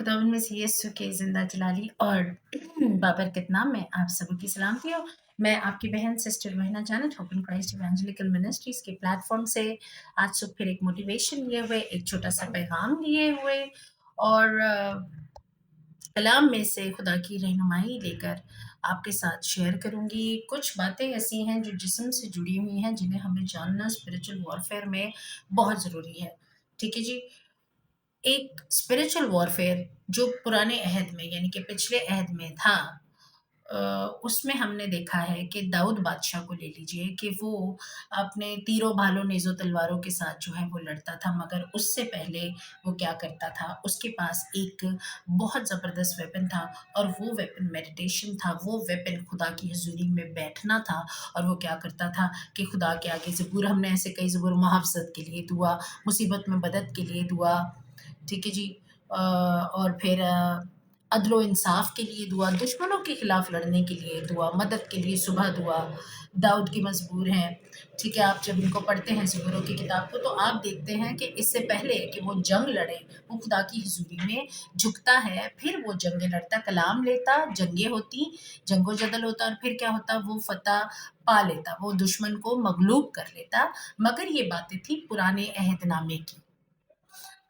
खुदावंद मसीह यीशु के ज़िंदा जलाली और बाबरकत नाम में आप सबों की सलामती हो। मैं आपकी बहन सिस्टर रोहिना जानत ओपन क्राइस्ट इवेंजेलिकल मिनिस्ट्रीज़ के प्लेटफ़ॉर्म से आज सुबह फिर एक मोटिवेशन लिए हुए, एक छोटा-सा पैगाम लिए हुए और कलाम में से खुदा की रहनुमाई लेकर आपके साथ शेयर करूँगी। कुछ बातें ऐसी हैं जो जिस्म से जुड़ी हुई हैं, जिन्हें हमें जानना स्पिरिचुअल वॉरफेयर में बहुत ज़रूरी है। ठीक है जी? एक स्पिरिचुअल वॉरफेयर जो पुराने अहद में यानी कि पिछले अहद में था, उसमें हमने देखा है कि दाऊद बादशाह को ले लीजिए कि वो अपने तीरों भालों नेज़ो तलवारों के साथ जो है वो लड़ता था, मगर उससे पहले वो क्या करता था, उसके पास एक बहुत ज़बरदस्त वेपन था और वो वेपन मेडिटेशन था, वो वेपन खुदा की हज़ूरी में बैठना था। और वो क्या करता था कि खुदा के आगे ज़बूर, हमने ऐसे कई ज़बूर, मुहाफ़ज़त के लिए दुआ, मुसीबत में मदद के लिए दुआ, ठीक है जी। और फिर अदलो इंसाफ के लिए दुआ, दुश्मनों के खिलाफ लड़ने के लिए दुआ, मदद के लिए सुबह दुआ, दाऊद की मज़बूर हैं। ठीक है, आप जब इनको पढ़ते हैं ज़बूरों की किताब को, तो आप देखते हैं कि इससे पहले कि वो जंग लड़े, वो खुदा की हुज़ूरी में झुकता है, फिर वो जंगें लड़ता, कलाम लेता, जंगें होती, जंगो जदल होता और फिर क्या होता, वो फ़तह पा लेता, वो दुश्मन को मग़लूब कर लेता। मगर ये बातें थी पुराने अहदनामे की।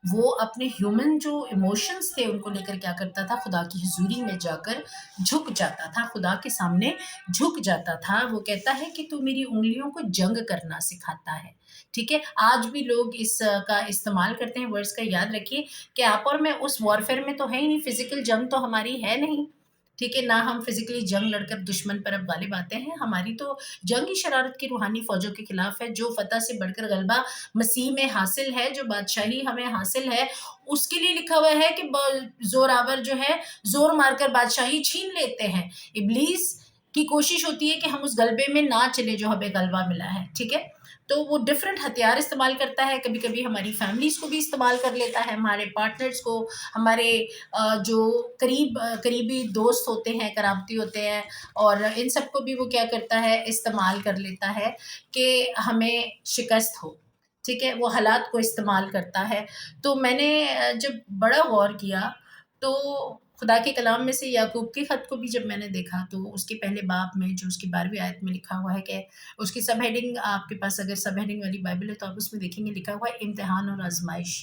वो अपने ह्यूमन जो इमोशंस थे उनको लेकर क्या करता था, खुदा की हुज़ूरी में जाकर झुक जाता था, खुदा के सामने झुक जाता था। वो कहता है कि तू मेरी उँगलियों को जंग करना सिखाता है। ठीक है? आज भी लोग का इस्तेमाल करते हैं वर्ड्स का, याद रखिए कि आप और मैं उस वॉरफेयर में तो है ही नहीं, फिज़िकल जंग तो हमारी है नहीं। ठीक है? ना हम फिज़िकली जंग लड़कर दुश्मन पर अब गालिब आते हैं। हमारी तो जंग ही शरारत की रूहानी फ़ौजों के खिलाफ है, जो फ़तह से बढ़कर गलबा मसीह में हासिल है, जो बादशाही हमें हासिल है, उसके लिए लिखा हुआ है कि ज़ोरावर जो है, ज़ोर मारकर बादशाही छीन लेते हैं। इब्लीस की कोशिश होती है कि हम उस गलबे में ना चले जो हमें गलबा मिला है, ठीक है? तो वो डिफरेंट हथियार इस्तेमाल करता है, कभी-कभी हमारी फैमिलीज़ को भी इस्तेमाल कर लेता है, हमारे पार्टनर्स को, हमारे जो करीबी दोस्त होते हैं, करामती होते हैं, और इन सबको भी वो क्या करता है, इस्तेमाल कर लेता है कि हमें शिकस्त हो। ठीक है? वो हालात को इस्तेमाल करता है। तो मैंने जब बड़ा गौर किया, तो खुदा के कलाम में से याकूब के ख़त को भी जब मैंने देखा, तो उसके पहले बाब में जो उसकी 12वीं आयत में लिखा हुआ है कि उसकी सब हेडिंग, आपके पास अगर सब हेडिंग वाली बाइबल है तो आप उसमें देखेंगे लिखा हुआ है इम्तिहान और आज़माइश।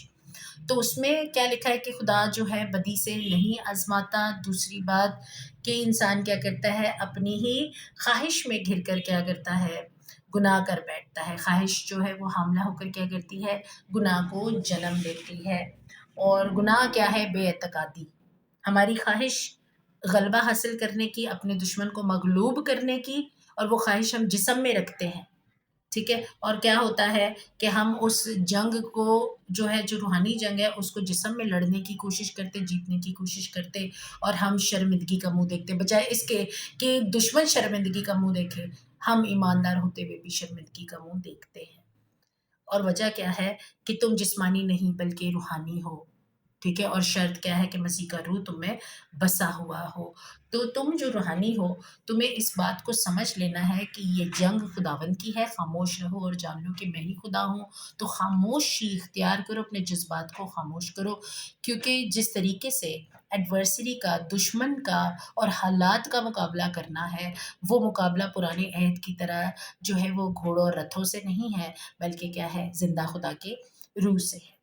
तो उसमें क्या लिखा है कि खुदा जो है बदी से नहीं आज़माता। दूसरी बात कि इंसान क्या करता है, अपनी ही ख़्वाहिश में घिर कर क्या करता है, गुनाह कर बैठता है। ख़्वाहिश जो है वो हामला होकर क्या करती है, गुनाह को जन्म देती है। और गुनाह क्या है, बेएतकादी। हमारी ख़्वाहिश गलबा हासिल करने की, अपने दुश्मन को मग़लूब करने की, और वो ख़्वाहिश हम जिस्म में रखते हैं। ठीक है? और क्या होता है कि हम उस जंग को जो है, जो रूहानी जंग है, उसको जिस्म में लड़ने की कोशिश करते, जीतने की कोशिश करते, और हम शर्मिंदगी का मुँह देखते। बजाए इसके कि दुश्मन शर्मिंदगी का मुँह देखे, हम ईमानदार होते हुए भी शर्मिंदगी का मुँह देखते हैं। और वजह क्या है कि तुम जिस्मानी नहीं बल्कि रूहानी हो। ठीक है? और शर्त क्या है कि मसीह का रूह तुम में बसा हुआ हो। तो तुम जो रूहानी हो, तुम्हें इस बात को समझ लेना है कि ये जंग खुदावंद की है। खामोश रहो और जान लो कि मैं ही खुदा हूँ। तो खामोशी इख्तियार करो, अपने जज़्बात को खामोश करो, क्योंकि जिस तरीके से एडवर्सरी का, दुश्मन का और हालात का मुकाबला करना है, वो मुकाबला पुराने अहद की तरह जो है वो घोड़ों और रथों से नहीं है, बल्कि क्या है, ज़िंदा खुदा के रूह से है।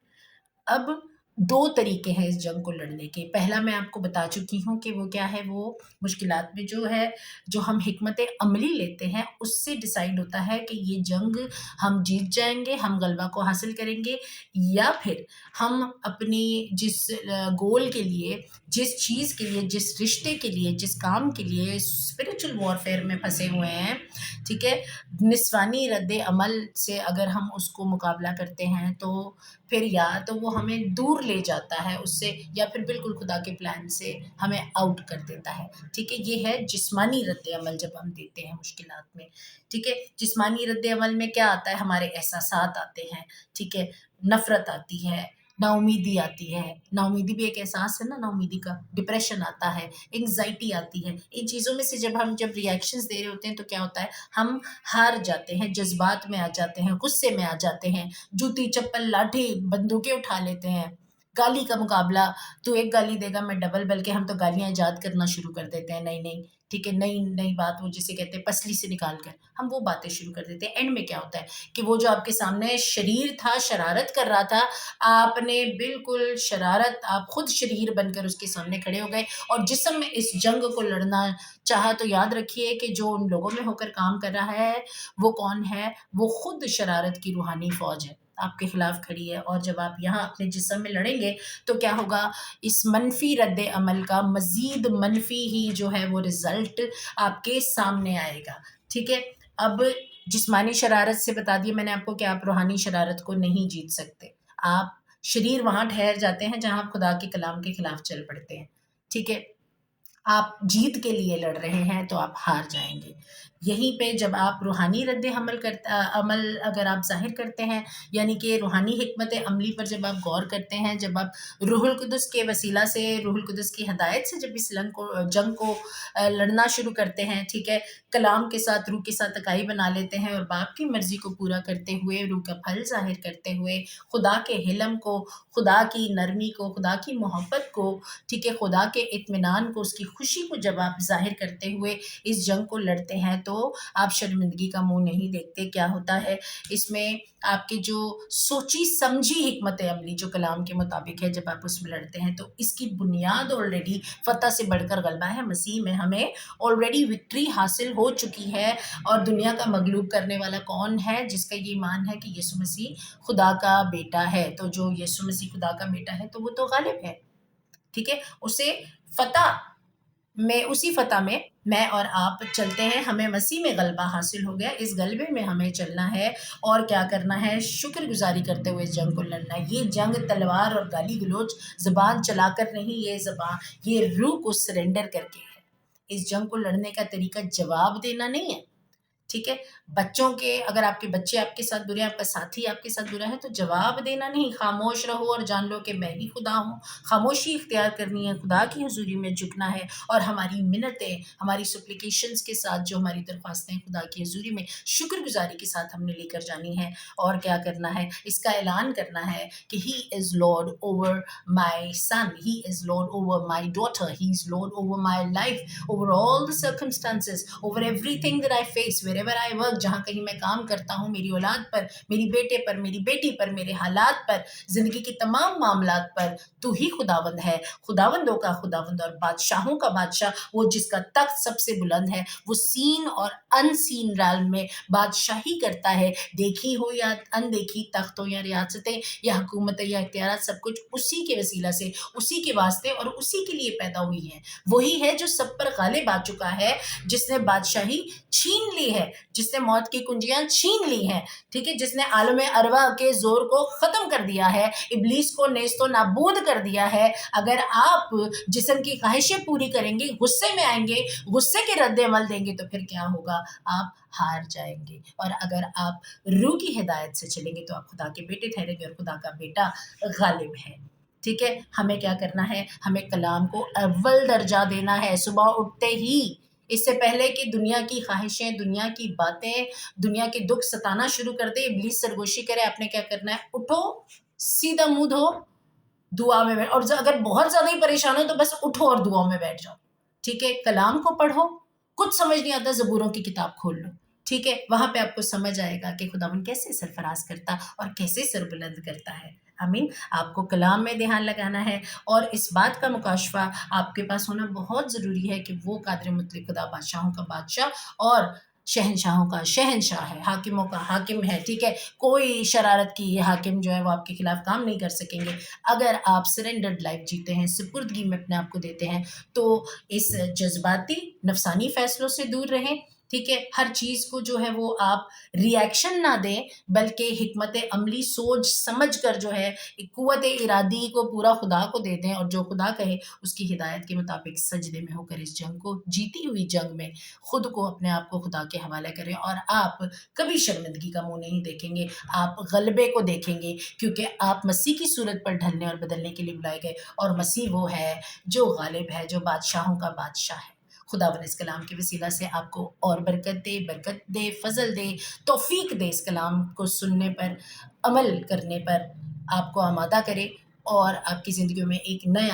अब 2 तरीके हैं इस जंग को लड़ने के। पहला मैं आपको बता चुकी हूँ कि वो क्या है, वो मुश्किलात में जो है, जो हम हिकमत अमली लेते हैं, उससे डिसाइड होता है कि ये जंग हम जीत जाएँगे, हम गलबा को हासिल करेंगे, या फिर हम अपनी जिस गोल के लिए, जिस चीज़ के लिए, जिस रिश्ते के लिए, जिस काम के लिए स्पिरिचुअल वॉरफेयर में फँसे हुए हैं, ठीक है? निस्वानी रद्द-ए-अमल से अगर हम उसको मुकाबला करते हैं, तो फिर या तो वो हमें दूर ले जाता है उससे, या फिर बिल्कुल खुदा के प्लान से हमें आउट कर देता है। ठीक है? ये है जिस्मानी रद्द-ए-अमल जब हम देते हैं मुश्किलात में। ठीक है? जिस्मानी रद्द-ए-अमल में क्या आता है, हमारे एहसासात आते हैं। ठीक है? नफ़रत आती है, नाउमीदी आती है। नाउमीदी भी एक एहसास है ना, नाउमीदी का। डिप्रेशन आता है, एंग्ज़ायटी आती है। इन चीज़ों में से जब रिएक्शंस दे रहे होते हैं, तो क्या होता है, हम हार जाते हैं, जज़्बात में आ जाते हैं, गुस्से में आ जाते हैं, जूती, चप्पल, लाठी, बंदूकें उठा लेते हैं। गाली का मुकाबला, तू एक गाली देगा मैं डबल, बल्कि हम तो गालियाँ ईजाद करना शुरू कर देते हैं नई-नई, ठीक है? नई-नई बात, वो जिसे कहते हैं पसली से निकाल कर, हम वो बातें शुरू कर देते हैं। एंड में क्या होता है कि वो जो आपके सामने शरीर था, शरारत कर रहा था, आपने बिल्कुल शरारत, आप खुद शरीर बनकर उसके सामने खड़े हो गए और जिस्म में इस जंग को लड़ना चाहा, तो याद रखिए कि जो उन लोगों में होकर काम कर रहा है, वो कौन है? वो खुद शरारत की रूहानी फ़ौज है, आपके खिलाफ खड़ी है। और जब आप यहाँ अपने जिस्म में लड़ेंगे तो क्या होगा, इस मनफी रद्द अमल का मज़ीद मनफी ही जो है वो रिज़ल्ट आपके सामने आएगा, ठीक है? अब जिस्मानी शरारत से बता दिया मैंने आपको कि आप रूहानी शरारत को नहीं जीत सकते। आप शरीर वहाँ ठहर जाते हैं जहाँ आप खुदा के कलाम के खिलाफ चल पड़ते हैं, ठीक है? आप जीत के लिए लड़ रहे हैं तो आप हार जाएँगे। यहीं पे जब आप रूहानी अमल अगर आप ज़ाहिर करते हैं, यानी कि रूहानी हिकमत अमली पर जब आप गौर करते हैं, जब आप रूहुल कुदस के वसीला से, रूहुल कुदस की हिदायत से जब इस जंग को लड़ना शुरू करते हैं, ठीक है? कलाम के साथ, रूह के साथ इकाई बना लेते हैं और बाप की मर्ज़ी को पूरा करते हुए, रूह का फल ज़ाहिर करते हुए, खुदा के हिल्म को, खुदा की नरमी को, खुदा की मोहब्बत को, ठीक है? खुदा के इत्मीनान को, उसकी खुशी को जब आप ज़ाहिर करते हुए इस जंग को लड़ते हैं, तो आप शर्मिंदगी का मुँह नहीं देखते। क्या होता है इसमें, आपकी जो सोची समझी हिकमत अमली जो कलाम के मुताबिक है, जब आप उसमें लड़ते हैं तो इसकी बुनियाद ऑलरेडी फ़तह से बढ़कर गलबा है। मसीह में हमें ऑलरेडी विक्ट्री हासिल हो चुकी है। और दुनिया का मगलूब करने वाला कौन है? जिसका ये ईमान है कि यीशु मसीह खुदा का बेटा है। तो जो यीशु मसीह खुदा का बेटा है तो वो तो गालिब है, ठीक है? उसी फ़तह में मैं और आप चलते हैं, हमें मसीह में गलबा हासिल हो गया, इस गलबे में हमें चलना है और क्या करना है? शुक्रगुज़ारी करते हुए इस जंग को लड़ना है। ये जंग तलवार और गाली-गलौच ज़बान चलाकर नहीं, ये रूह को सरेंडर करके है। इस जंग को लड़ने का तरीका जवाब देना नहीं है, ठीक है? बच्चों के, अगर आपके बच्चे आपके साथ बुरे हैं, आपका साथी आपके साथ बुरा है, तो जवाब देना नहीं, खामोश रहो और जान लो कि मैं ही खुदा हूँ। खामोशी इख्तियार करनी है, खुदा की हुज़ूरी में झुकना है और हमारी मिन्नतें, हमारी सुप्लिकेशंस के साथ जो हमारी दरख्वास्तें खुदा की हुज़ूरी में शुक्रगुज़ारी के साथ हमने लेकर जानी है। और क्या करना है? इसका ऐलान करना है कि he is Lord over my son, he is Lord over my daughter, he is Lord over my life, over all the circumstances, over everything that I face, wherever I work, जहाँ कहीं मैं काम करता हूँ, मेरी औलाद पर, मेरी बेटे पर, मेरी बेटी पर, मेरे हालात पर, ज़िंदगी के तमाम मामलात पर तू ही खुदावंद है। खुदावंदों का खुदावंद और बादशाहों का बादशाह, वो जिसका तख्त सबसे बुलंद है, वो सीन और अनसीन रैल्म में बादशाही करता है। देखी हो या अनदेखी, तख्त हो या रियासतें या हुकूमतें या इख्तियारात, सब कुछ उसी के वसीला से, उसी के वास्ते और उसी के लिए पैदा हुई हैं। वही है जो सब पर गालिब आ चुका है, जिसने बादशाही छीन ली है, जिसने मौत की कुंजियां छीन ली हैं, ठीक है? जिसने आलम अरवा के जोर को खत्म कर दिया है, इब्लीस को नेस्तो नाबूद कर दिया है। अगर आप जिस्म की ख्वाहिशें पूरी करेंगे, गुस्से में आएंगे, गुस्से के रद्द अमल देंगे, तो फिर क्या होगा? आप हार जाएंगे। और अगर आप रूह की हिदायत से चलेंगे तो आप खुदा के बेटे ठहरेंगे और खुदा का बेटा गालिब है, ठीक है? हमें क्या करना है? हमें कलाम को अव्वल दर्जा देना है सुबह उठते ही। इससे पहले कि दुनिया की ख्वाहिशें, दुनिया की बातें, दुनिया के दुख सताना शुरू कर दे, इब्लीस सरगोशी करे, आपने क्या करना है? उठो, सीधा मुंह धो, दुआ में बैठ, और अगर बहुत ज्यादा ही परेशान हो तो बस उठो और दुआ में बैठ जाओ, ठीक है? कलाम को पढ़ो, कुछ समझ नहीं आता, ज़बूरों की किताब खोल लो, ठीक है? वहां पे आपको समझ आएगा कि खुदावन कैसे सरफराज करता और कैसे सरबुलंद करता है। आमीन। आपको कलाम में ध्यान लगाना है और इस बात का मुकाशफा आपके पास होना बहुत ज़रूरी है कि वो कादिर मुतलक खुदा बादशाहों का बादशाह और शहनशाहों का शहनशाह है, हाकिमों का हाकिम है, ठीक है? कोई शरारत की ये हाकिम जो है वो आपके खिलाफ काम नहीं कर सकेंगे। अगर आप सरेंडर्ड लाइफ जीते हैं, सुपुर्दगी में अपने आप को देते हैं, तो इस जज्बाती नफसानी फैसलों से दूर रहें, ठीक है? हर चीज़ को जो है वो आप रिएक्शन ना दें, बल्कि हिकमत अमली सोच समझ कर जो है कुव्वत इरादी को पूरा खुदा को दे दें और जो खुदा कहे उसकी हिदायत के मुताबिक सजदे में होकर इस जंग को, जीती हुई जंग में खुद को, अपने आप को खुदा के हवाले करें और आप कभी शर्मिंदगी का मुंह नहीं देखेंगे, आप गलबे को देखेंगे, क्योंकि आप मसीह की सूरत पर ढलने और बदलने के लिए बुलाए गए और मसीह वो है जो गालिब है, जो बादशाहों का बादशाह है। खुदावन इस कलाम के वसीला से आपको और बरकत दे, फजल दे, तौफीक दे, इस कलाम को सुनने पर, अमल करने पर आपको आमादा करे। اور آپ کی زندگیوں میں ایک نیا